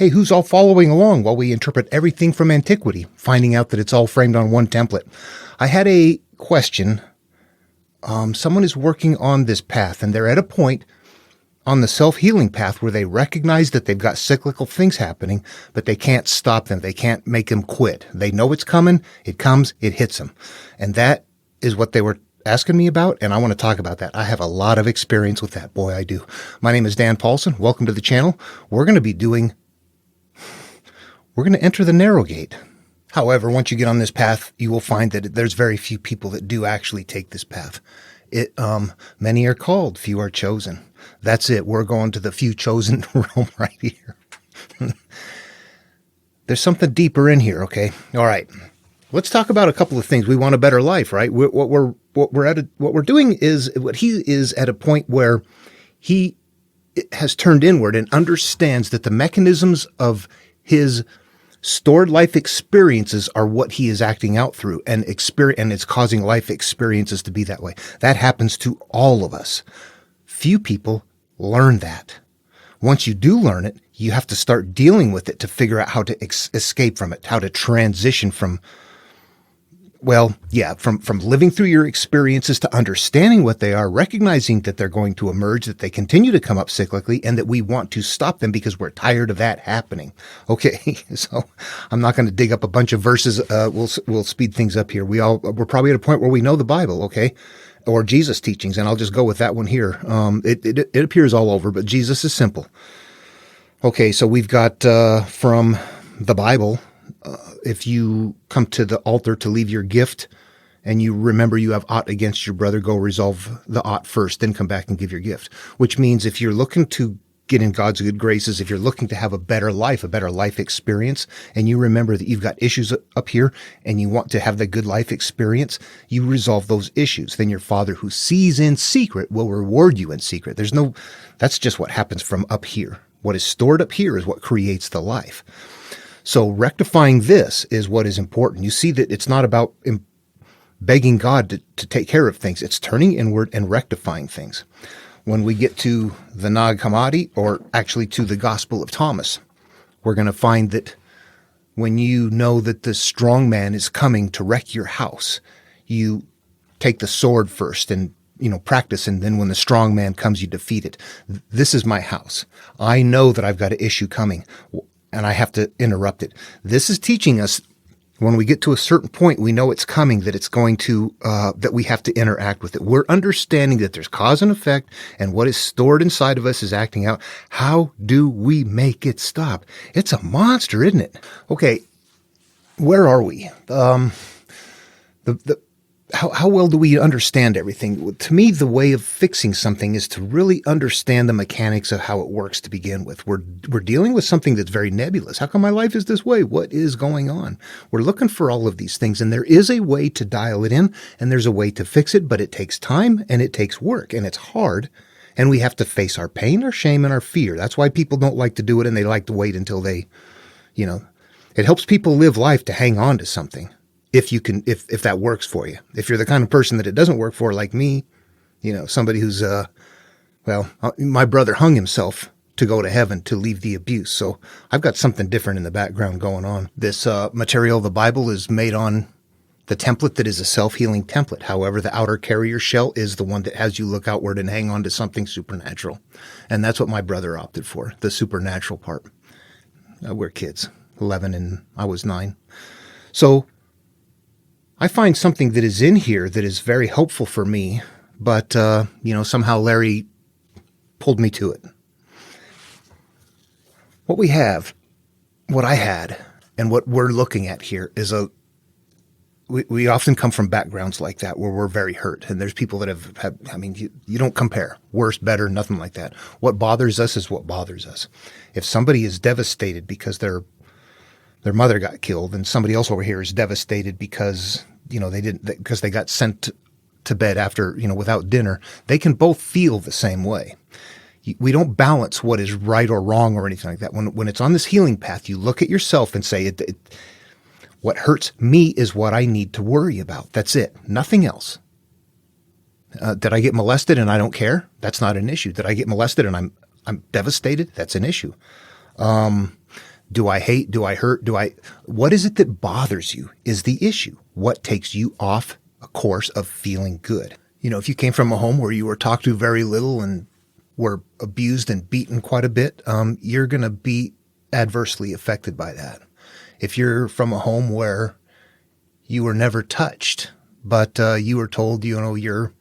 Hey, who's all following along while we interpret everything from antiquity, finding out that it's all framed on one template? I had a question. Someone is working on this path, and they're at a point on the self-healing path where they recognize that they've got cyclical things happening, but they can't stop them. They can't make them quit. They know it's coming. It comes. It hits them. And that is what they were asking me about, and I want to talk about that. I have a lot of experience with that. Boy, I do. My name is Dan Paulson. Welcome to the channel. We're going to enter the narrow gate. However, once you get on this path, you will find that there's very few people that do actually take this path. Many are called, few are chosen. That's it. We're going to the few chosen realm right here. There's something deeper in here. Okay. All right. Let's talk about a couple of things. We want a better life, right? What we're doing is he is at a point where he has turned inward and understands that the mechanisms of his stored life experiences are what he is acting out through, and it's causing life experiences to be that way. That happens to all of us. Few people learn that. Once you do learn it, you have to start dealing with it to figure out how to escape from it, how to transition from living through your experiences to understanding what they are, recognizing that they're going to emerge, that they continue to come up cyclically, and that we want to stop them because we're tired of that happening. Okay, so I'm not going to dig up a bunch of verses. We'll speed things up here. We're probably at a point where we know the Bible, okay, or Jesus' teachings, and I'll just go with that one here. It appears all over, but Jesus is simple. Okay, so we've got from the Bible. If you come to the altar to leave your gift and you remember you have aught against your brother, go resolve the aught first, then come back and give your gift. Which means if you're looking to get in God's good graces, if you're looking to have a better life experience, and you remember that you've got issues up here and you want to have the good life experience, you resolve those issues. Then your Father who sees in secret will reward you in secret. That's just what happens from up here. What is stored up here is what creates the life. So rectifying this is what is important. You see that it's not about begging God to take care of things. It's turning inward and rectifying things. When we get to the Nag Hammadi, or actually to the Gospel of Thomas, we're going to find that when you know that the strong man is coming to wreck your house, you take the sword first and practice, and then when the strong man comes, you defeat it. This is my house. I know that I've got an issue coming, and I have to interrupt it. This is teaching us when we get to a certain point, we know it's coming, that it's going to, that we have to interact with it. We're understanding that there's cause and effect, and what is stored inside of us is acting out. How do we make it stop? It's a monster, isn't it? Okay, where are we? How well do we understand everything? To me, the way of fixing something is to really understand the mechanics of how it works to begin with. We're dealing with something that's very nebulous. How come my life is this way? What is going on? We're looking for all of these things, and there is a way to dial it in, and there's a way to fix it, but it takes time, and it takes work, and it's hard, and we have to face our pain, our shame, and our fear. That's why people don't like to do it, and they like to wait until they, it helps people live life to hang on to something. If that works for you. If you're the kind of person that it doesn't work for, like me, somebody who's, my brother hung himself to go to heaven to leave the abuse. So I've got something different in the background going on. This material, the Bible, is made on the template that is a self-healing template. However, the outer carrier shell is the one that has you look outward and hang on to something supernatural. And that's what my brother opted for, the supernatural part. We're kids, 11 and I was 9. So I find something that is in here that is very helpful for me, but, somehow Larry pulled me to it. What I had, and what we're looking at here is we often come from backgrounds like that where we're very hurt, and there's people that have you don't compare. Worse, better, nothing like that. What bothers us is what bothers us. If somebody is devastated because their mother got killed, and somebody else over here is devastated because because they got sent to bed after without dinner, they can both feel the same way. We don't balance what is right or wrong or anything like that. When it's on this healing path, you look at yourself and say, what hurts me is what I need to worry about. That's it. Nothing else. Did I get molested and I don't care? That's not an issue. Did I get molested and I'm devastated? That's an issue. Do I hate? Do I hurt? What is it that bothers you is the issue. What takes you off a course of feeling good? If you came from a home where you were talked to very little and were abused and beaten quite a bit, you're going to be adversely affected by that. If you're from a home where you were never touched, but you were told, you're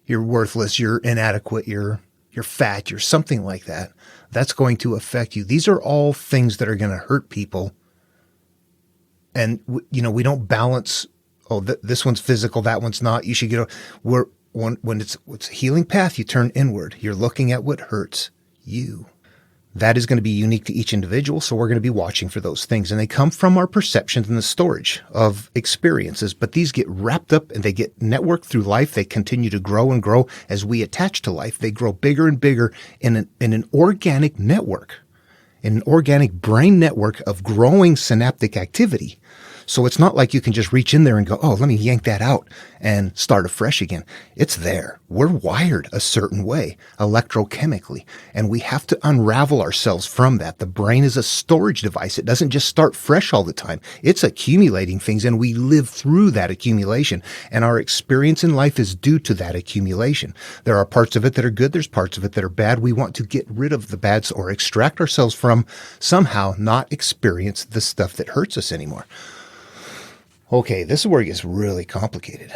worthless, you're inadequate, you're fat, you're something like that, that's going to affect you. These are all things that are going to hurt people. And, we don't balance, this one's physical, that one's not. You should when it's a healing path, you turn inward. You're looking at what hurts you. That is going to be unique to each individual, so we're going to be watching for those things. And they come from our perceptions and the storage of experiences, but these get wrapped up and they get networked through life. They continue to grow and grow as we attach to life. They grow bigger and bigger in an organic network, in an organic brain network of growing synaptic activity. So it's not like you can just reach in there and go, oh, let me yank that out and start afresh again. It's there. We're wired a certain way electrochemically, and we have to unravel ourselves from that. The brain is a storage device. It doesn't just start fresh all the time. It's accumulating things, and we live through that accumulation, and our experience in life is due to that accumulation. There are parts of it that are good. There's parts of it that are bad. We want to get rid of the bads or extract ourselves from, somehow not experience the stuff that hurts us anymore. Okay, this is where it gets really complicated.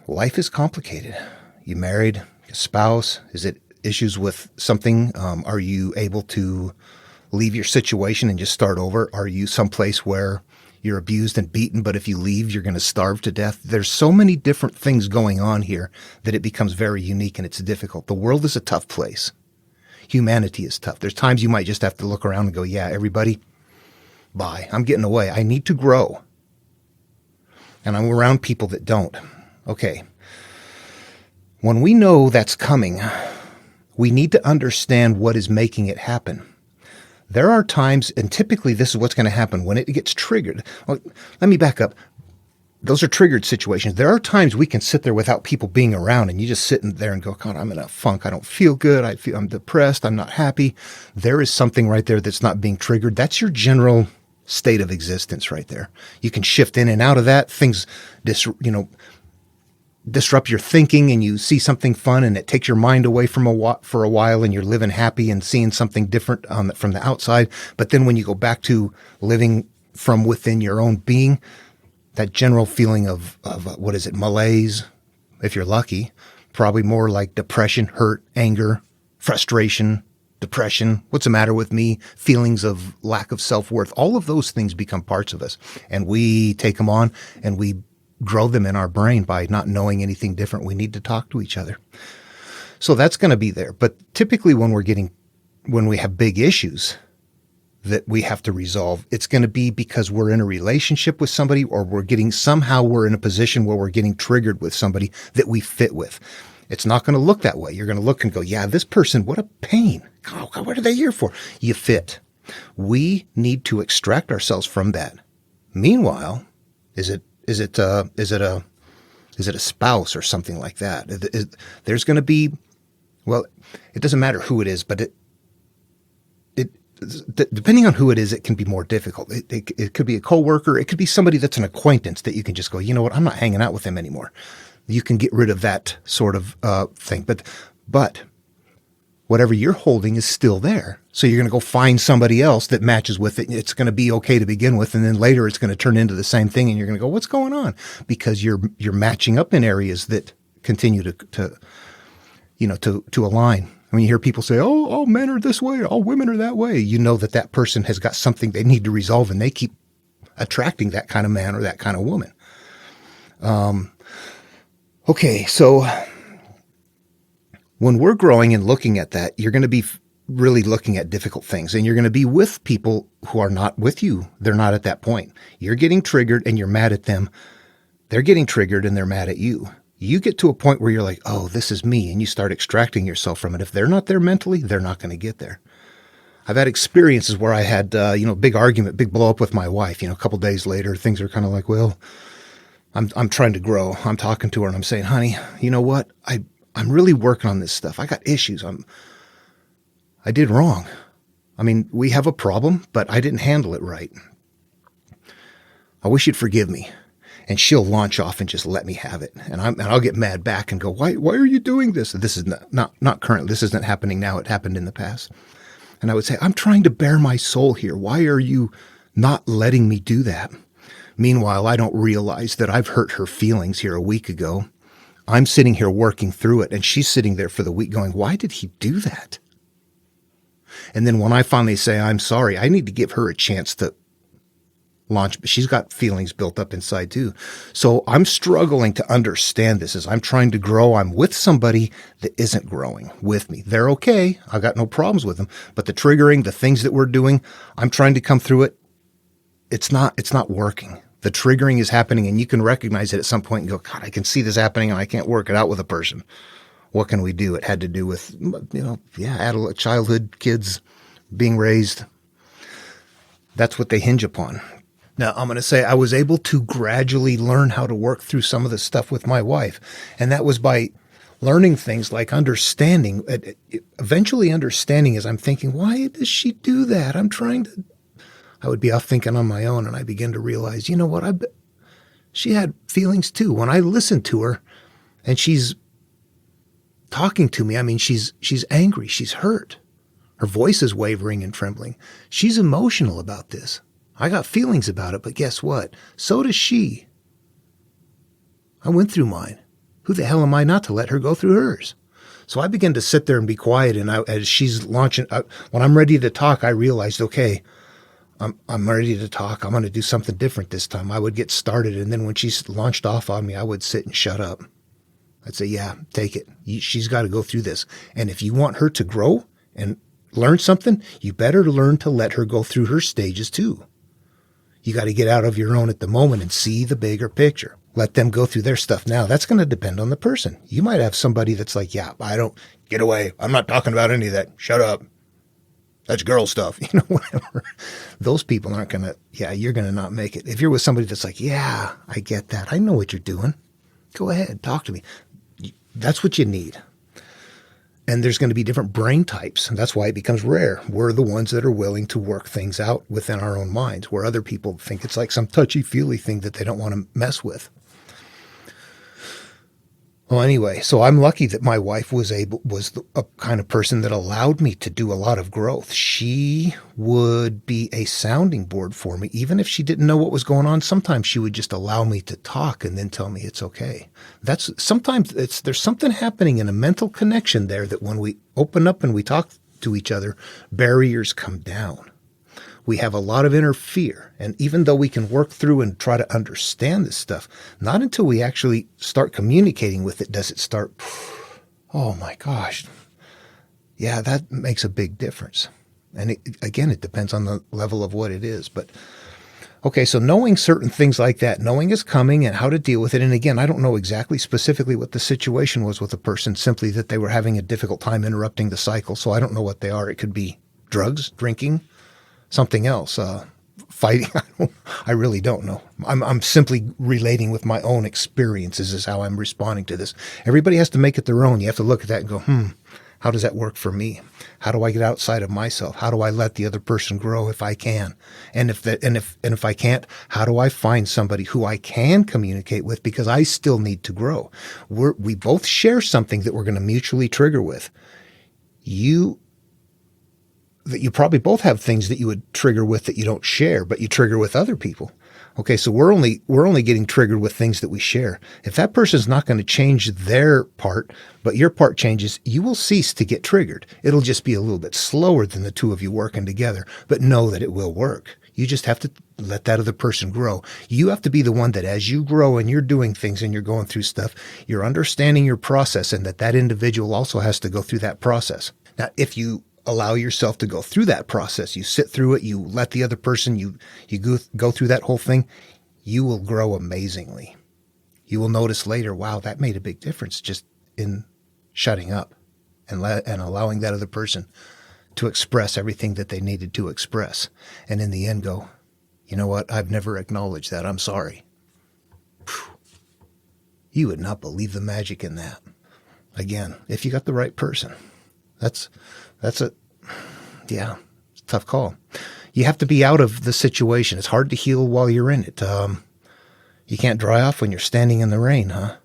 Life is complicated. You married, a spouse? Is it issues with something? Are you able to leave your situation and just start over? Are you someplace where you're abused and beaten, but if you leave, you're going to starve to death? There's so many different things going on here that it becomes very unique and it's difficult. The world is a tough place. Humanity is tough. There's times you might just have to look around and go, yeah, everybody, bye. I'm getting away. I need to grow. And I'm around people that don't. Okay. When we know that's coming, we need to understand what is making it happen. There are times, and typically this is what's going to happen when it gets triggered. Well, let me back up. Those are triggered situations. There are times we can sit there without people being around and you just sit in there and go, God, I'm in a funk. I don't feel good. I'm depressed. I'm not happy. There is something right there that's not being triggered. That's your general state of existence right there. You can shift in and out of that. Things, disrupt your thinking and you see something fun and it takes your mind away for a while and you're living happy and seeing something different from the outside. But then when you go back to living from within your own being, that general feeling of what is it, malaise, if you're lucky, probably more like depression, hurt, anger, frustration, depression, what's the matter with me, feelings of lack of self-worth, all of those things become parts of us. And we take them on and we grow them in our brain by not knowing anything different. We need to talk to each other. So that's going to be there. But typically when we have big issues that we have to resolve, it's going to be because we're in a relationship with somebody or we're in a position where we're getting triggered with somebody that we fit with. It's not going to look that way. You're going to look and go, yeah, this person, what a pain. God, what are they here for? You fit. We need to extract ourselves from that. Meanwhile, is it a spouse or something like that? There's going to be, well, it doesn't matter who it is, but depending on who it is, it can be more difficult. It could be a coworker. It could be somebody that's an acquaintance that you can just go, you know what? I'm not hanging out with them anymore. You can get rid of that sort of thing. But whatever you're holding is still there. So you're going to go find somebody else that matches with it. It's going to be okay to begin with. And then later it's going to turn into the same thing. And you're going to go, what's going on? Because you're matching up in areas that continue to align. When you hear people say, oh, all men are this way, all women are that way, you know that person has got something they need to resolve and they keep attracting that kind of man or that kind of woman. Okay, so when we're growing and looking at that, you're going to be really looking at difficult things and you're going to be with people who are not with you. They're not at that point. You're getting triggered and you're mad at them. They're getting triggered and they're mad at you. You get to a point where you're like, oh, this is me. And you start extracting yourself from it. If they're not there mentally, they're not going to get there. I've had experiences where I had, big argument, big blow up with my wife. A couple days later, things are kind of like, well, I'm trying to grow. I'm talking to her and I'm saying, honey, you know what? I'm really working on this stuff. I got issues. I did wrong. I mean, we have a problem, but I didn't handle it right. I wish you'd forgive me. And she'll launch off and just let me have it. And I'll get mad back and go, why are you doing this? And this is not current. This isn't happening now. It happened in the past. And I would say, I'm trying to bare my soul here. Why are you not letting me do that? Meanwhile, I don't realize that I've hurt her feelings here a week ago. I'm sitting here working through it, and she's sitting there for the week going, why did he do that? And then when I finally say, I'm sorry, I need to give her a chance to launch. She's got feelings built up inside too. So I'm struggling to understand this as I'm trying to grow. I'm with somebody that isn't growing with me. They're okay. I've got no problems with them, but the triggering, the things that we're doing, I'm trying to come through it. It's not working. The triggering is happening, and you can recognize it at some point and go, God, I can see this happening and I can't work it out with a person. What can we do? It had to do with, adult childhood, kids being raised. That's what they hinge upon. Now, I'm going to say I was able to gradually learn how to work through some of the stuff with my wife. And that was by learning things like understanding, eventually understanding as I'm thinking, why does she do that? I would be off thinking on my own, and I begin to realize, you know what? She had feelings too. When I listen to her and she's talking to me, I mean, she's angry. She's hurt. Her voice is wavering and trembling. She's emotional about this. I got feelings about it, but guess what? So does she. I went through mine. Who the hell am I not to let her go through hers? So I began to sit there and be quiet. And as she's launching, when I'm ready to talk, I realized, okay, I'm ready to talk. I'm going to do something different this time. I would get started. And then when she launched off on me, I would sit and shut up. I'd say, yeah, take it. She's got to go through this. And if you want her to grow and learn something, you better learn to let her go through her stages too. You got to get out of your own at the moment and see the bigger picture. Let them go through their stuff. Now, that's going to depend on the person. You might have somebody that's like, yeah, get away. I'm not talking about any of that. Shut up. That's girl stuff. Whatever. Those people aren't going to, you're going to not make it. If you're with somebody that's like, yeah, I get that. I know what you're doing. Go ahead. Talk to me. That's what you need. And there's going to be different brain types. And that's why it becomes rare. We're the ones that are willing to work things out within our own minds, where other people think it's like some touchy-feely thing that they don't want to mess with. Well, anyway, so I'm lucky that my wife was a kind of person that allowed me to do a lot of growth. She would be a sounding board for me. Even if she didn't know what was going on, sometimes she would just allow me to talk and then tell me it's okay. Sometimes there's something happening in a mental connection there that when we open up and we talk to each other, barriers come down. We have a lot of inner fear. And even though we can work through and try to understand this stuff, not until we actually start communicating with it does it start, oh my gosh. Yeah, that makes a big difference. And it depends on the level of what it is. But okay, so knowing certain things like that, knowing is coming and how to deal with it. And again, I don't know exactly specifically what the situation was with the person, simply that they were having a difficult time interrupting the cycle. So I don't know what they are. It could be drugs, drinking, something else, fighting. I really don't know. I'm simply relating with my own experiences is how I'm responding to this. Everybody has to make it their own. You have to look at that and go, how does that work for me? How do I get outside of myself? How do I let the other person grow if I can? And if I can't, how do I find somebody who I can communicate with, because I still need to grow? We both share something that we're going to mutually trigger with. That you probably both have things that you would trigger with that you don't share, but you trigger with other people. Okay, so we're only getting triggered with things that we share. If that person's not going to change their part, but your part changes, you will cease to get triggered. It'll just be a little bit slower than the two of you working together, but know that it will work. You just have to let that other person grow. You have to be the one that as you grow and you're doing things and you're going through stuff, you're understanding your process, and that individual also has to go through that process. Now, if you allow yourself to go through that process, you sit through it, you let the other person, you go through that whole thing, you will grow amazingly. You will notice later, wow, that made a big difference just in shutting up and allowing that other person to express everything that they needed to express. And in the end go, you know what? I've never acknowledged that. I'm sorry. Whew. You would not believe the magic in that. Again, if you got the right person, that's tough call. You have to be out of the situation. It's hard to heal while you're in it. You can't dry off when you're standing in the rain, huh?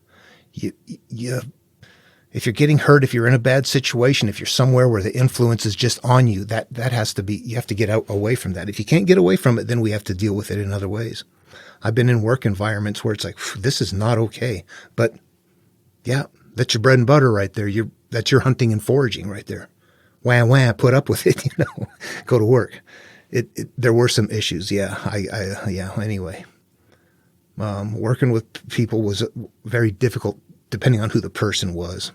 If you're getting hurt, if you're in a bad situation, if you're somewhere where the influence is just on you, that has to be, you have to get out away from that. If you can't get away from it, then we have to deal with it in other ways. I've been in work environments where it's like, this is not okay. But yeah, that's your bread and butter right there. That's your hunting and foraging right there. Wah, wah, put up with it, go to work. There were some issues. Yeah. Anyway, working with people was very difficult depending on who the person was.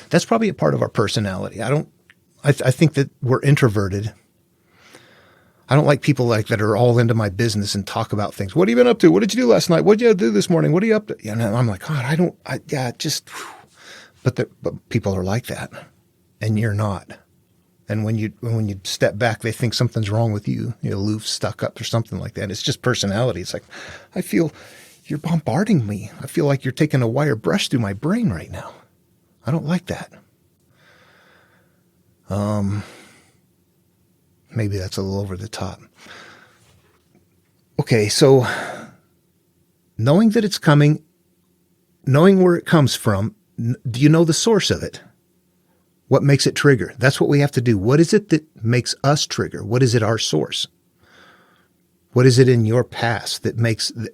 That's probably a part of our personality. I think that we're introverted. I don't like people like that are all into my business and talk about things. What have you been up to? What did you do last night? What did you do this morning? What are you up to? And I'm like, God, but people are like that and you're not. And when you step back, they think something's wrong with you. You're aloof, stuck up or something like that. It's just personality. It's like, I feel you're bombarding me. I feel like you're taking a wire brush through my brain right now. I don't like that. Maybe that's a little over the top. Okay, so knowing that it's coming, knowing where it comes from, do you know the source of it? What makes it trigger? That's what we have to do. What is it that makes us trigger? What is it our source? What is it in your past that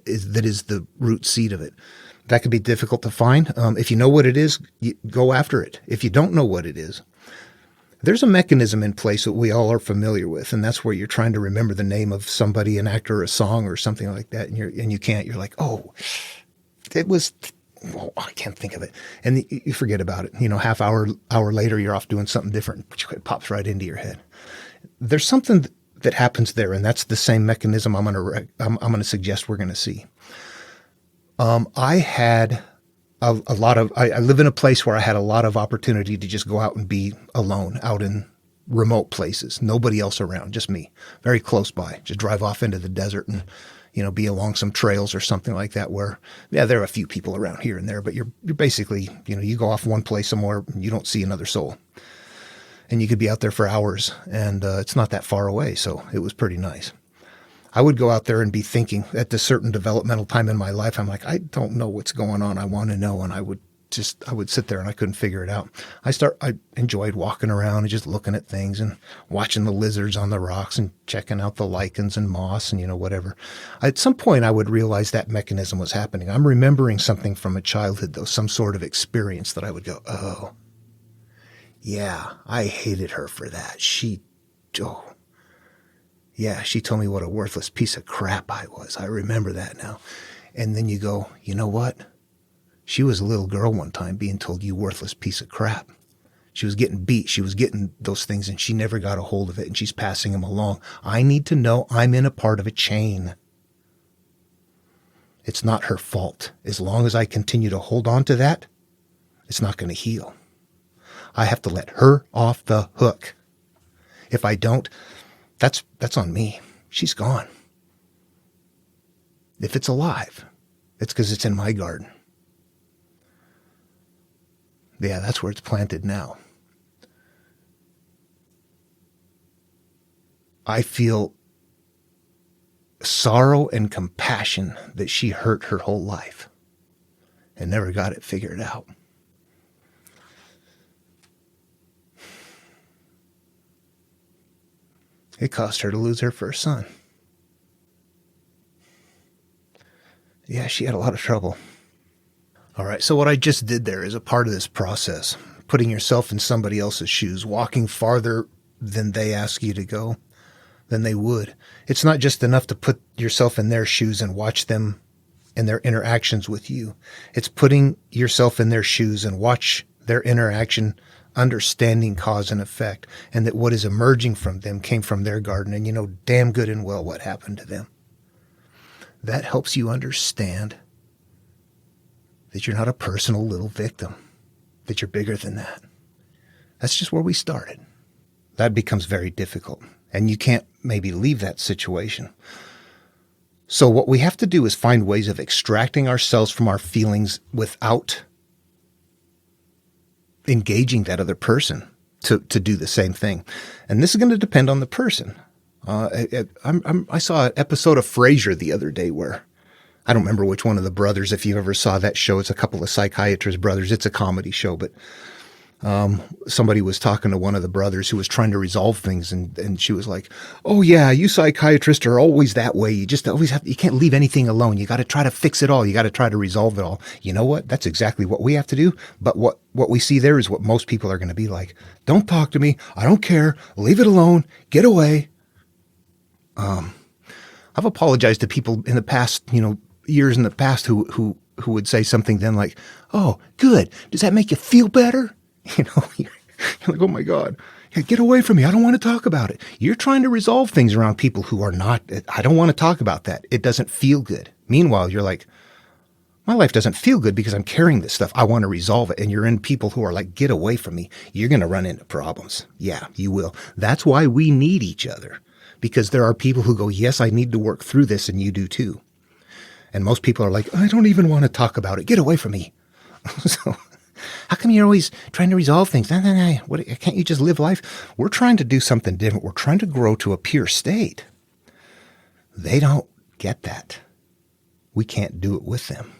is the root seed of it? That could be difficult to find. If you know what it is, go after it. If you don't know what it is, there's a mechanism in place that we all are familiar with, and that's where you're trying to remember the name of somebody, an actor, or a song, or something like that, and you can't. You're like, oh, it was. Oh, I can't think of it, and you forget about it. Half hour later, you're off doing something different. It pops right into your head. There's something that happens there, and that's the same mechanism I'm going to suggest we're going to see. I had a lot of, I live in a place where I had a lot of opportunity to just go out and be alone, out in remote places, nobody else around, just me, very close by, just drive off into the desert and, be along some trails or something like that where, yeah, there are a few people around here and there, but you're basically, you go off one place somewhere, you don't see another soul. And you could be out there for hours, and it's not that far away, so it was pretty nice. I would go out there and be thinking at this certain developmental time in my life, I'm like, I don't know what's going on. I want to know. And I would sit there and I couldn't figure it out. I enjoyed walking around and just looking at things and watching the lizards on the rocks and checking out the lichens and moss and, whatever. At some point I would realize that mechanism was happening. I'm remembering something from a childhood though, some sort of experience that I would go, oh, yeah, I hated her for that. She told me what a worthless piece of crap I was. I remember that now. And then you go, you know what? She was a little girl one time being told, you worthless piece of crap. She was getting beat. She was getting those things and she never got a hold of it and she's passing them along. I need to know I'm in a part of a chain. It's not her fault. As long as I continue to hold on to that, it's not going to heal. I have to let her off the hook. If I don't, that's on me. She's gone. If it's alive, it's because it's in my garden. Yeah, that's where it's planted now. I feel sorrow and compassion that she hurt her whole life and never got it figured out. It cost her to lose her first son. Yeah, she had a lot of trouble. All right, so what I just did there is a part of this process, putting yourself in somebody else's shoes, walking farther than they ask you to go, than they would. It's not just enough to put yourself in their shoes and watch them and their interactions with you. It's putting yourself in their shoes and watch their interaction, understanding cause and effect, and that what is emerging from them came from their garden, and you know damn good and well what happened to them. That helps you understand that you're not a personal little victim, that you're bigger than that. That's just where we started. That becomes very difficult, and you can't maybe leave that situation. So what we have to do is find ways of extracting ourselves from our feelings without engaging that other person to do the same thing. And this is going to depend on the person. I saw an episode of Frasier the other day where I don't remember which one of the brothers, if you ever saw that show. It's a couple of psychiatrist brothers. It's a comedy show, but somebody was talking to one of the brothers who was trying to resolve things, and she was like, "Oh yeah, you psychiatrists are always that way. You just always you can't leave anything alone. You got to try to fix it all. You got to try to resolve it all." You know what? That's exactly what we have to do. But what we see there is what most people are going to be like. Don't talk to me. I don't care. Leave it alone. Get away. I've apologized to people in the past, years in the past who would say something then like, "Oh, good. Does that make you feel better?" You're like, "Oh my God, yeah, get away from me. I don't want to talk about it." You're trying to resolve things around people who are not, "I don't want to talk about that. It doesn't feel good." Meanwhile, you're like, "My life doesn't feel good because I'm carrying this stuff. I want to resolve it." And you're in people who are like, "Get away from me." You're going to run into problems. Yeah, you will. That's why we need each other, because there are people who go, "Yes, I need to work through this," and you do too. And most people are like, "I don't even want to talk about it. Get away from me." So how come you're always trying to resolve things? No. Can't you just live life? We're trying to do something different. We're trying to grow to a pure state. They don't get that. We can't do it with them.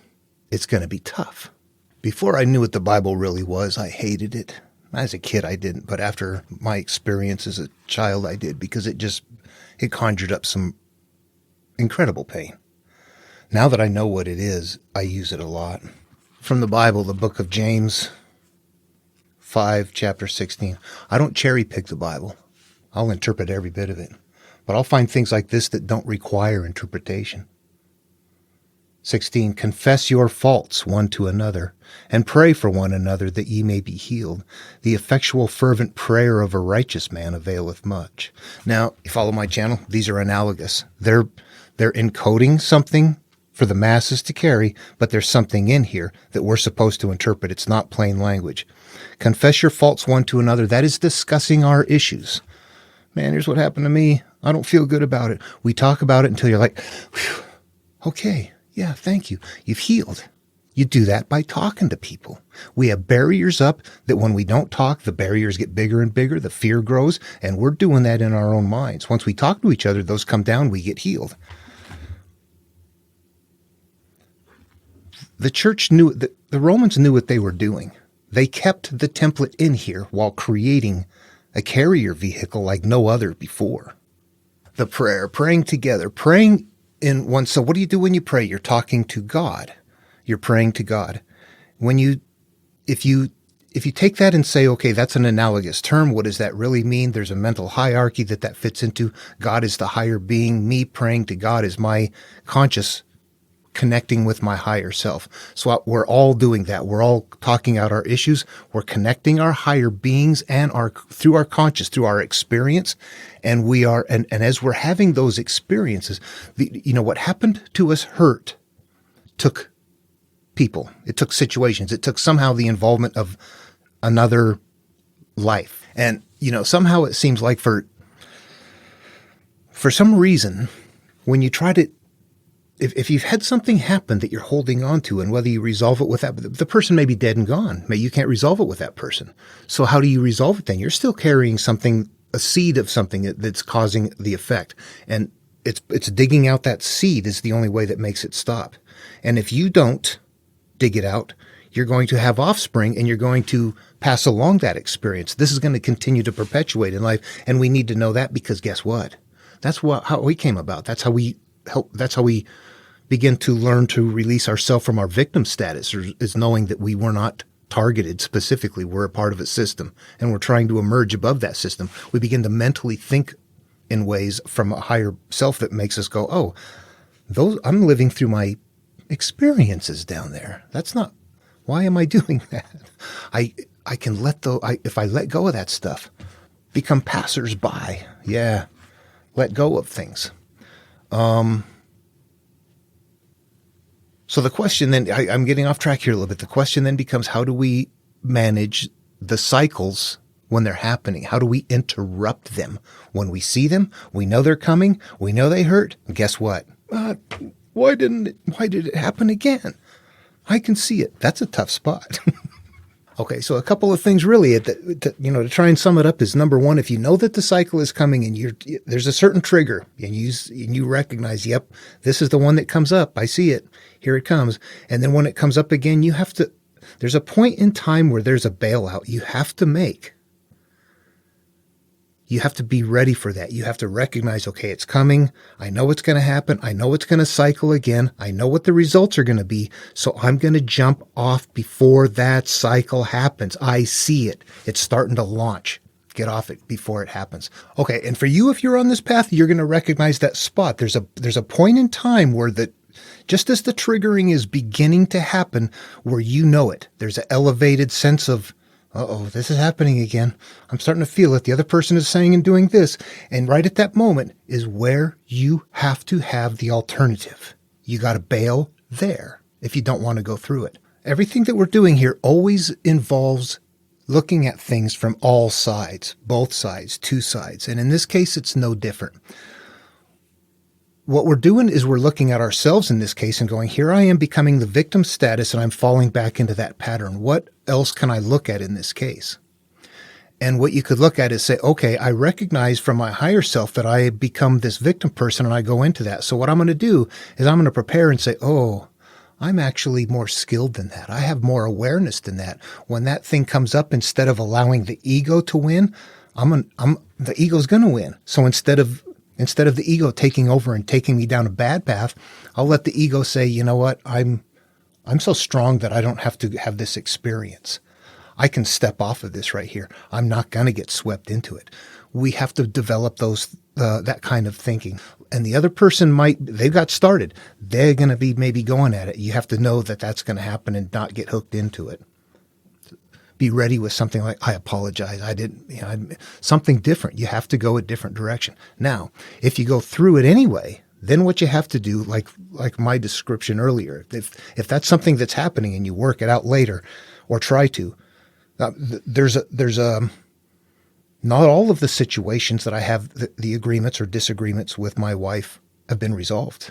It's going to be tough. Before I knew what the Bible really was, I hated it. As a kid, I didn't. But after my experience as a child, I did, because it conjured up some incredible pain. Now that I know what it is, I use it a lot. From the Bible, the book of James 5, chapter 16. I don't cherry pick the Bible. I'll interpret every bit of it. But I'll find things like this that don't require interpretation. 16. Confess your faults one to another, and pray for one another that ye may be healed. The effectual fervent prayer of a righteous man availeth much. Now, you follow my channel? These are analogous. They're encoding something for the masses to carry, but there's something in here that we're supposed to interpret. It's not plain language. Confess your faults one to another. That is discussing our issues. Man, here's what happened to me. I don't feel good about it. We talk about it until you're like, "Whew, okay, yeah, thank you. You've healed." You do that by talking to people. We have barriers up that when we don't talk, the barriers get bigger and bigger, the fear grows, and we're doing that in our own minds. Once we talk to each other, those come down, we get healed. The church knew, the Romans knew what they were doing. They kept the template in here while creating a carrier vehicle like no other before. The prayer, praying together, praying in one. So what do you do when you pray? You're talking to God. You're praying to God. If you take that and say, okay, that's an analogous term, what does that really mean? There's a mental hierarchy that fits into. God is the higher being. Me praying to God is my conscious connecting with my higher self. So we're all doing that. We're all talking out our issues. We're connecting our higher beings and through our conscious, through our experience. And we are, and as we're having those experiences, what happened to us took people. It took situations. It took somehow the involvement of another life. And, somehow it seems like for some reason, when you try to, if you've had something happen that you're holding on to, and whether you resolve it with that, the person may be dead and gone. You can't resolve it with that person. So how do you resolve it then? You're still carrying something, a seed of something that's causing the effect. And it's digging out that seed is the only way that makes it stop. And if you don't dig it out, you're going to have offspring and you're going to pass along that experience. This is going to continue to perpetuate in life. And we need to know that, because guess what? That's how we came about. That's how we begin to learn to release ourselves from our victim status, is knowing that we were not targeted specifically. We're a part of a system, and we're trying to emerge above that system. We begin to mentally think in ways from a higher self that makes us go, "Oh, I'm living through my experiences down there. That's not, why am I doing that?" I can if I let go of that stuff, become passers-by. Yeah. Let go of things. So the question then, I'm getting off track here a little bit. The question then becomes, how do we manage the cycles when they're happening? How do we interrupt them? When we see them, we know they're coming, we know they hurt. And guess what? Why did it happen again? I can see it. That's a tough spot. Okay, so a couple of things really, to try and sum it up is number one, if you know that the cycle is coming and there's a certain trigger and you recognize, yep, this is the one that comes up. I see it. Here it comes. And then when it comes up again, there's a point in time where there's a bailout you have to make. You have to be ready for that. You have to recognize, okay, it's coming. I know it's going to happen. I know it's going to cycle again. I know what the results are going to be. So I'm going to jump off before that cycle happens. I see it. It's starting to launch. Get off it before it happens. Okay. And for you, if you're on this path, you're going to recognize that spot. There's a point in time where just as the triggering is beginning to happen, where you know it, there's an elevated sense of, uh-oh, this is happening again. I'm starting to feel it. The other person is saying and doing this. And right at that moment is where you have to have the alternative. You got to bail there if you don't want to go through it. Everything that we're doing here always involves looking at things from all sides, both sides, two sides. And in this case, it's no different. What we're doing is we're looking at ourselves in this case and going, here I am becoming the victim status and I'm falling back into that pattern. What else can I look at in this case? And what you could look at is say, okay, I recognize from my higher self that I become this victim person and I go into that. So what I'm going to do is I'm going to prepare and say, oh, I'm actually more skilled than that. I have more awareness than that. When that thing comes up, instead of allowing the ego to win, the ego's going to win. So instead of the ego taking over and taking me down a bad path, I'll let the ego say, you know what, I'm so strong that I don't have to have this experience. I can step off of this right here. I'm not going to get swept into it. We have to develop that kind of thinking. And the other person they've got started. They're going to be maybe going at it. You have to know that that's going to happen and not get hooked into it. Be ready with something like, I apologize. I didn't, something different. You have to go a different direction. Now, if you go through it anyway, then what you have to do, like my description earlier, if that's something that's happening and you work it out later or try to, there's not all of the situations that I have the agreements or disagreements with my wife have been resolved.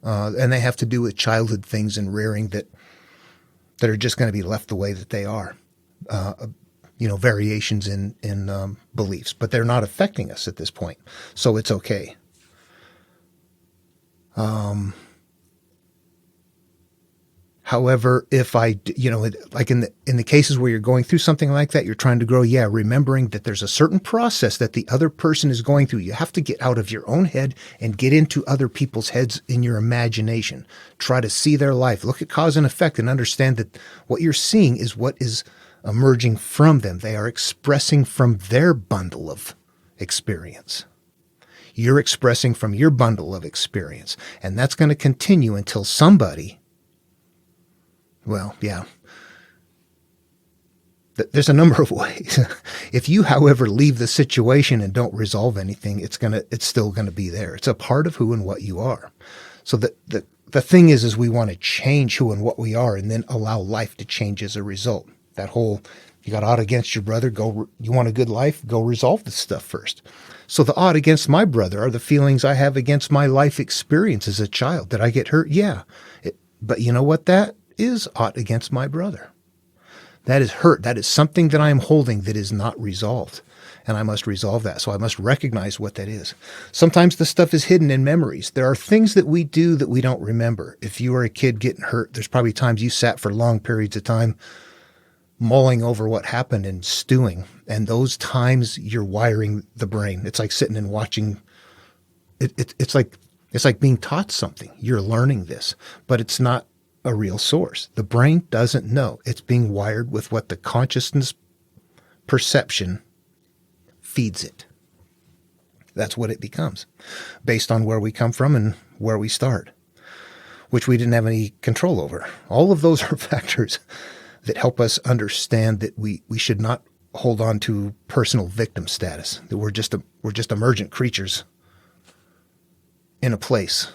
And they have to do with childhood things and rearing that are just going to be left the way that they are. Variations in beliefs, but they're not affecting us at this point. So it's okay. However, if like in the cases where you're going through something like that, you're trying to grow. Yeah. Remembering that there's a certain process that the other person is going through. You have to get out of your own head and get into other people's heads in your imagination. Try to see their life, look at cause and effect and understand that what you're seeing is what is emerging from them. They are expressing from their bundle of experience. You're expressing from your bundle of experience. And that's going to continue until somebody, there's a number of ways. If you, however, leave the situation and don't resolve anything, it's still going to be there. It's a part of who and what you are. So the thing is we want to change who and what we are and then allow life to change as a result. That whole, you got odd against your brother, you want a good life, go resolve this stuff first. So the odd against my brother are the feelings I have against my life experience as a child. Did I get hurt? Yeah. But you know what that is? Odd against my brother. That is hurt. That is something that I am holding that is not resolved. And I must resolve that. So I must recognize what that is. Sometimes the stuff is hidden in memories. There are things that we do that we don't remember. If you were a kid getting hurt, there's probably times you sat for long periods of time mulling over what happened and stewing. And those times you're wiring the brain. It's like sitting and watching. It's like being taught something. You're learning this, but it's not a real source. The brain doesn't know. It's being wired with what the consciousness perception feeds it. That's what it becomes based on where we come from and where we start, which we didn't have any control over. All of those are factors that help us understand that we should not hold on to personal victim status, that we're just emergent creatures in a place.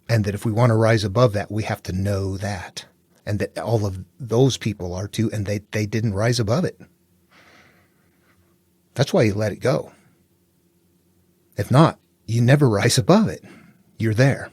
And that if we want to rise above that, we have to know that. And that all of those people are too, and they didn't rise above it. That's why you let it go. If not, you never rise above it. You're there.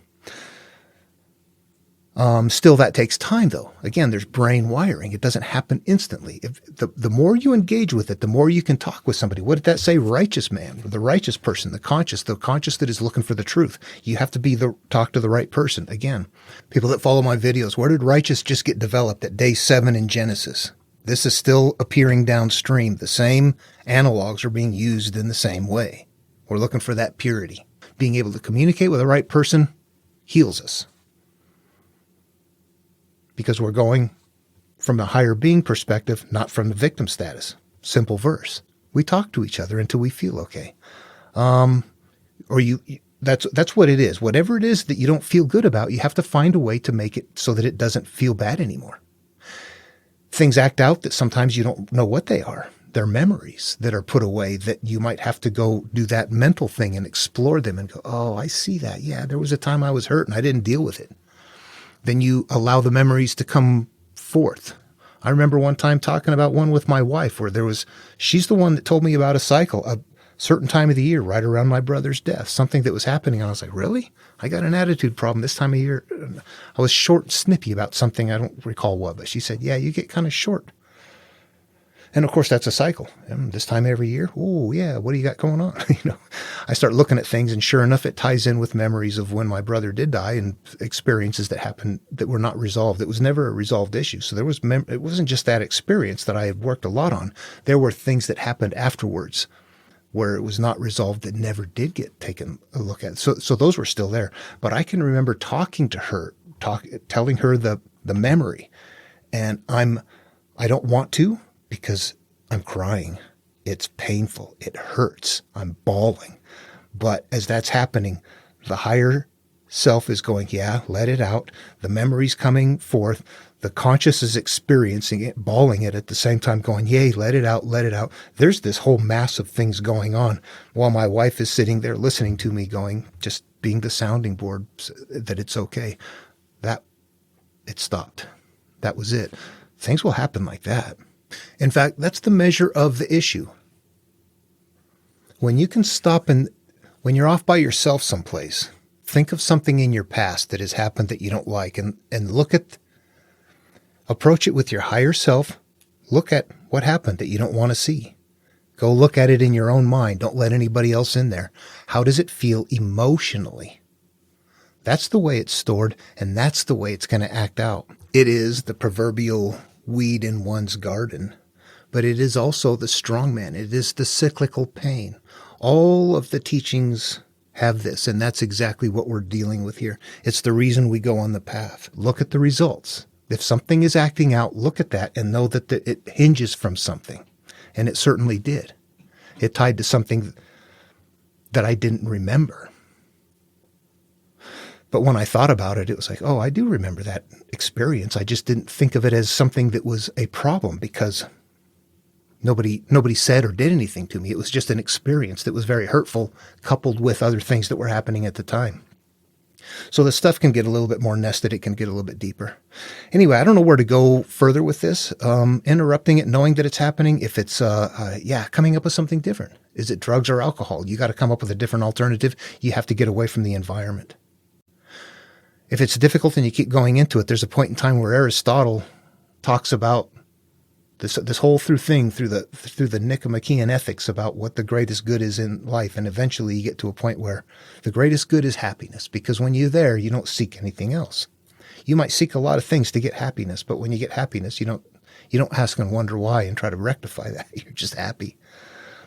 Still, that takes time, though. Again, there's brain wiring. It doesn't happen instantly. If the more you engage with it, the more you can talk with somebody. What did that say? Righteous man, the righteous person, the conscious that is looking for the truth. You have to talk to the right person. Again, people that follow my videos, where did righteous just get developed? At day 7 in Genesis. This is still appearing downstream. The same analogs are being used in the same way. We're looking for that purity. Being able to communicate with the right person heals us, because we're going from a higher being perspective, not from the victim status. Simple verse. We talk to each other until we feel okay. That's what it is. Whatever it is that you don't feel good about, you have to find a way to make it so that it doesn't feel bad anymore. Things act out that sometimes you don't know what they are. They're memories that are put away that you might have to go do that mental thing and explore them and go, oh, I see that. Yeah, there was a time I was hurt and I didn't deal with it. Then you allow the memories to come forth. I remember one time talking about one with my wife where she's the one that told me about a cycle, a certain time of the year, right around my brother's death, something that was happening. And I was like, really? I got an attitude problem this time of year. I was short and snippy about something. I don't recall what, but she said, yeah, you get kind of short. And of course, that's a cycle. And this time every year, oh yeah, what do you got going on? I start looking at things, and sure enough, it ties in with memories of when my brother did die and experiences that happened that were not resolved. It was never a resolved issue. So it wasn't just that experience that I had worked a lot on. There were things that happened afterwards where it was not resolved that never did get taken a look at. So those were still there. But I can remember talking to her, telling her the memory, and I don't want to, because I'm crying. It's painful. It hurts. I'm bawling. But as that's happening, the higher self is going, yeah, let it out. The memory's coming forth. The conscious is experiencing it, bawling it at the same time, going, yay, let it out, let it out. There's this whole mass of things going on while my wife is sitting there listening to me going, just being the sounding board that it's okay. That it stopped. That was it. Things will happen like that. In fact, that's the measure of the issue. When you can stop and when you're off by yourself someplace, think of something in your past that has happened that you don't like, and approach it with your higher self. Look at what happened that you don't want to see. Go look at it in your own mind. Don't let anybody else in there. How does it feel emotionally? That's the way it's stored, and that's the way it's going to act out. It is the proverbial weed in one's garden, but it is also the strong man. It is the cyclical pain. All of the teachings have this, and that's exactly what we're dealing with here. It's the reason we go on the path. Look at the results. If something is acting out, look at that and know that it hinges from something, and it certainly did. It tied to something that I didn't remember. But when I thought about it, it was like, oh, I do remember that experience. I just didn't think of it as something that was a problem because nobody said or did anything to me. It was just an experience that was very hurtful, coupled with other things that were happening at the time. So the stuff can get a little bit more nested. It can get a little bit deeper. Anyway, I don't know where to go further with this. Interrupting it, knowing that it's happening. If it's, coming up with something different. Is it drugs or alcohol? You got to come up with a different alternative. You have to get away from the environment. If it's difficult and you keep going into it, there's a point in time where Aristotle talks about this whole through the Nicomachean ethics about what the greatest good is in life. And eventually you get to a point where the greatest good is happiness, because when you're there, you don't seek anything else. You might seek a lot of things to get happiness, but when you get happiness, you don't ask and wonder why and try to rectify that. You're just happy.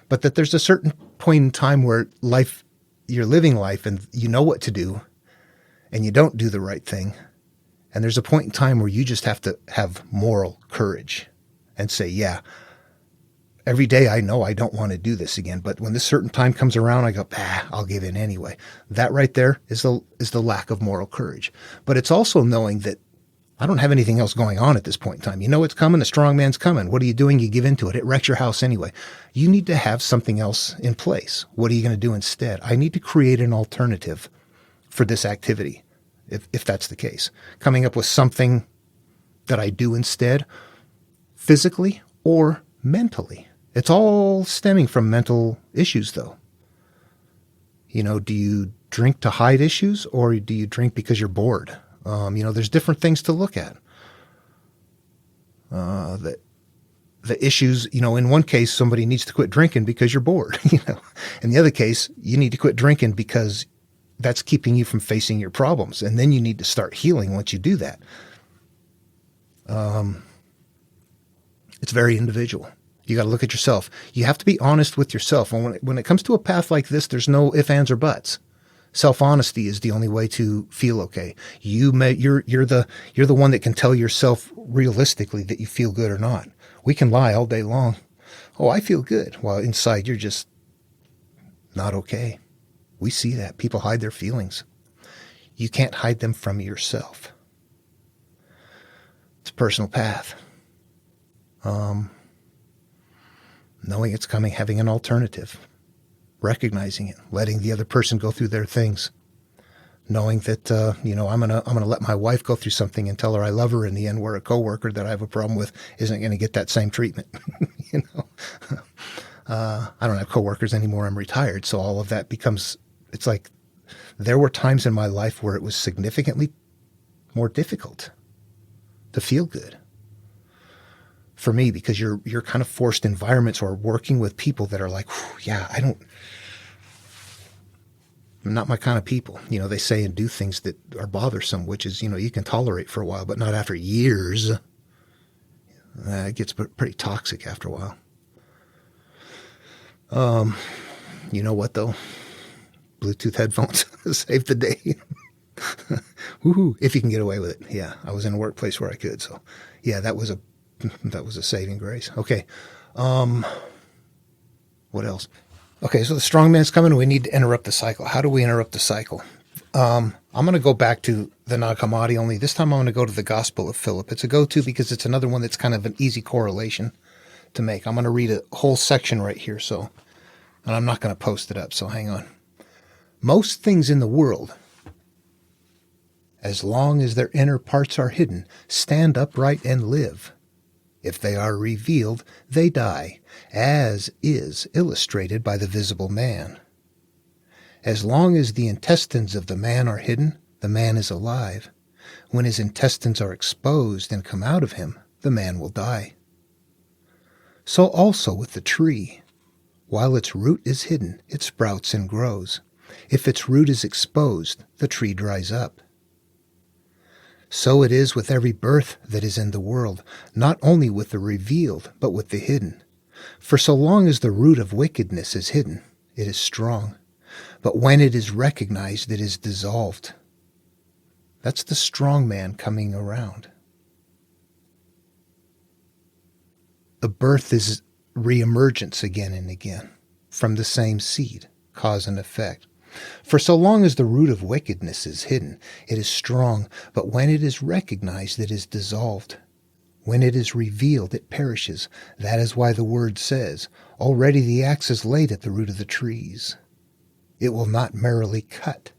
But that there's a certain point in time where you're living life and you know what to do, and you don't do the right thing. And there's a point in time where you just have to have moral courage and say, yeah, every day I know I don't want to do this again. But when this certain time comes around, I go, I'll give in anyway. That right there is the lack of moral courage. But it's also knowing that I don't have anything else going on at this point in time. You know it's coming. The strong man's coming. What are you doing? You give into it. It wrecks your house anyway. You need to have something else in place. What are you going to do instead? I need to create an alternative for this activity, if that's the case. Coming up with something that I do instead, physically or mentally. It's all stemming from mental issues, though. Do you drink to hide issues, or do you drink because you're bored? There's different things to look at. The issues, in one case, somebody needs to quit drinking because you're bored, In the other case, you need to quit drinking because that's keeping you from facing your problems. And then you need to start healing once you do that. It's very individual. You got to look at yourself. You have to be honest with yourself. When it comes to a path like this, there's no ifs, ands, or buts. Self-honesty is the only way to feel okay. You're the one that can tell yourself realistically that you feel good or not. We can lie all day long. Oh, I feel good. While inside you're just not okay. We see that. People hide their feelings. You can't hide them from yourself. It's a personal path. Knowing it's coming, having an alternative, recognizing it, letting the other person go through their things, knowing that I'm gonna let my wife go through something and tell her I love her in the end, where a coworker that I have a problem with isn't going to get that same treatment. I don't have coworkers anymore. I'm retired, so all of that becomes. It's like there were times in my life where it was significantly more difficult to feel good. For me, because you're kind of forced environments or working with people that are like, I'm not my kind of people. They say and do things that are bothersome, which is, you can tolerate for a while, but not after years. It gets pretty toxic after a while. You know what though? Bluetooth headphones save the day. Woohoo! If you can get away with it. Yeah, I was in a workplace where I could. So, yeah, that was a saving grace. Okay. What else? Okay, so the strong man's coming. We need to interrupt the cycle. How do we interrupt the cycle? I'm going to go back to the Nag Hammadi only. This time I'm going to go to the Gospel of Philip. It's a go-to because it's another one that's kind of an easy correlation to make. I'm going to read a whole section right here, and I'm not going to post it up, so hang on. Most things in the world, as long as their inner parts are hidden, stand upright and live. If they are revealed, they die, as is illustrated by the visible man. As long as the intestines of the man are hidden, the man is alive. When his intestines are exposed and come out of him, the man will die. So also with the tree. While its root is hidden, it sprouts and grows. If its root is exposed, the tree dries up. So it is with every birth that is in the world, not only with the revealed, but with the hidden. For so long as the root of wickedness is hidden, it is strong. But when it is recognized, it is dissolved. That's the strong man coming around. The birth is reemergence again and again from the same seed, cause and effect. For so long as the root of wickedness is hidden, it is strong, but when it is recognized, it is dissolved. When it is revealed, it perishes. That is why the word says, already the axe is laid at the root of the trees. It will not merrily cut.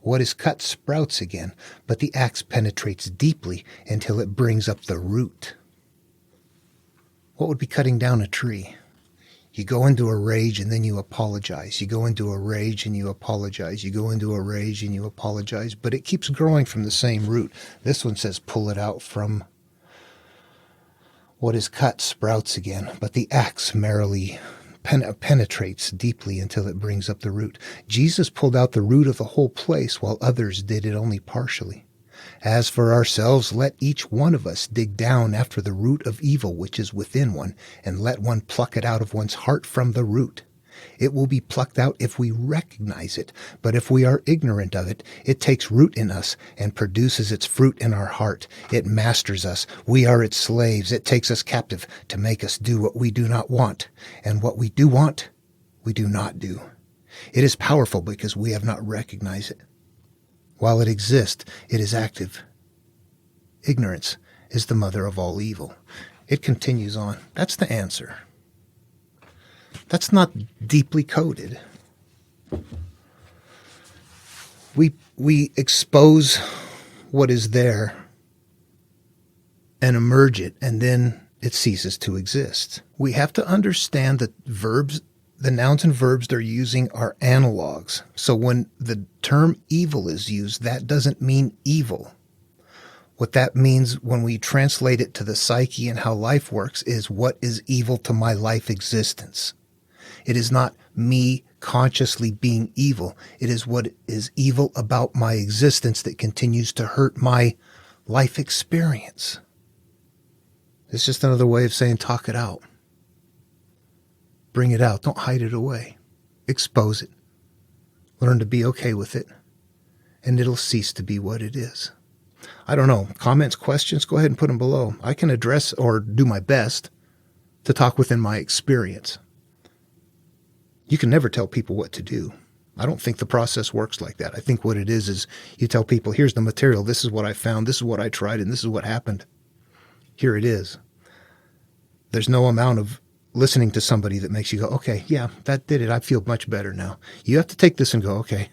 What is cut sprouts again, but the axe penetrates deeply until it brings up the root. What would be cutting down a tree? You go into a rage and then you apologize. You go into a rage and you apologize. You go into a rage and you apologize. But it keeps growing from the same root. This one says pull it out from what is cut sprouts again. But the axe merrily penetrates deeply until it brings up the root. Jesus pulled out the root of the whole place while others did it only partially. As for ourselves, let each one of us dig down after the root of evil which is within one, and let one pluck it out of one's heart from the root. It will be plucked out if we recognize it, but if we are ignorant of it, it takes root in us and produces its fruit in our heart. It masters us. We are its slaves. It takes us captive to make us do what we do not want, and what we do want, we do not do. It is powerful because we have not recognized it. While it exists, it is active. Ignorance is the mother of all evil. It continues on. That's the answer. That's not deeply coded. We expose what is there and emerge it, and then it ceases to exist. We have to understand that the nouns and verbs they're using are analogs. So when the term evil is used, that doesn't mean evil. What that means when we translate it to the psyche and how life works is what is evil to my life existence. It is not me consciously being evil. It is what is evil about my existence that continues to hurt my life experience. It's just another way of saying talk it out. Bring it out. Don't hide it away. Expose it. Learn to be okay with it. And it'll cease to be what it is. I don't know. Comments, questions, go ahead and put them below. I can address or do my best to talk within my experience. You can never tell people what to do. I don't think the process works like that. I think what it is you tell people, here's the material, this is what I found, this is what I tried, and this is what happened. Here it is. There's no amount of listening to somebody that makes you go, okay, yeah, that did it. I feel much better now. You have to take this and go, okay,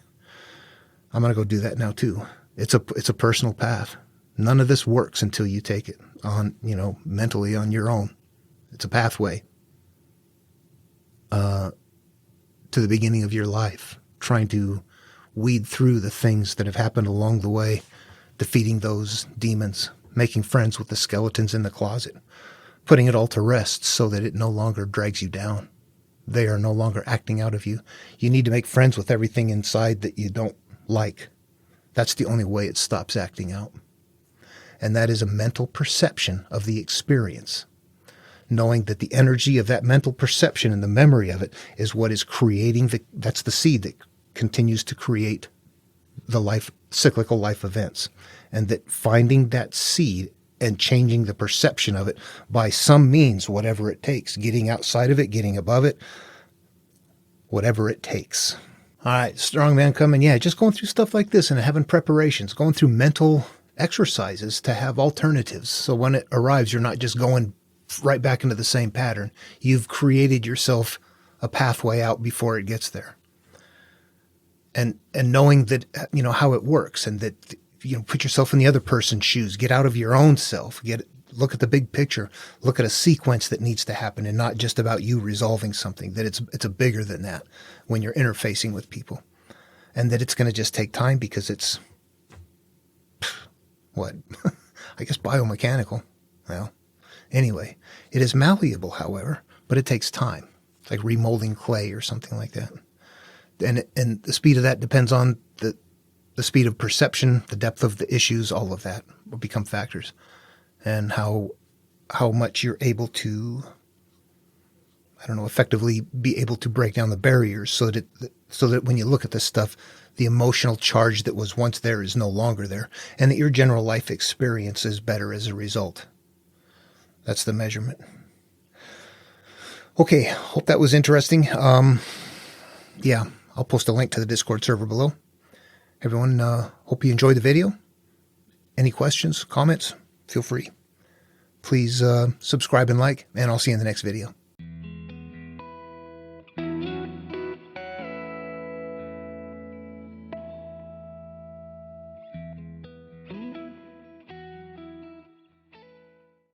I'm going to go do that now too. It's a personal path. None of this works until you take it on, mentally on your own. It's a pathway to the beginning of your life, trying to weed through the things that have happened along the way, defeating those demons, making friends with the skeletons in the closet, putting it all to rest so that it no longer drags you down. They are no longer acting out of you. You need to make friends with everything inside that you don't like. That's the only way it stops acting out. And that is a mental perception of the experience. Knowing that the energy of that mental perception and the memory of it is what is creating that's the seed that continues to create the cyclical life events. And that finding that seed and changing the perception of it by some means, whatever it takes, getting outside of it, getting above it, whatever it takes. All right, strong man coming. Yeah, just going through stuff like this and having preparations, going through mental exercises to have alternatives. So when it arrives, you're not just going right back into the same pattern. You've created yourself a pathway out before it gets there. And knowing that, how it works, and that, put yourself in the other person's shoes, get out of your own self, look at the big picture, look at a sequence that needs to happen and not just about you resolving something, that it's a bigger than that when you're interfacing with people, and that it's going to just take time because it's I guess biomechanical. Well, anyway, it is malleable, however, but it takes time. It's like remolding clay or something like that. And the speed of that depends on the speed of perception, the depth of the issues, all of that will become factors. And how much you're able to, effectively be able to break down the barriers so that when you look at this stuff, the emotional charge that was once there is no longer there, and that your general life experience is better as a result. That's the measurement. Okay, hope that was interesting. Yeah, I'll post a link to the Discord server below. Everyone, hope you enjoyed the video. Any questions, comments, feel free. Please subscribe and like, and I'll see you in the next video.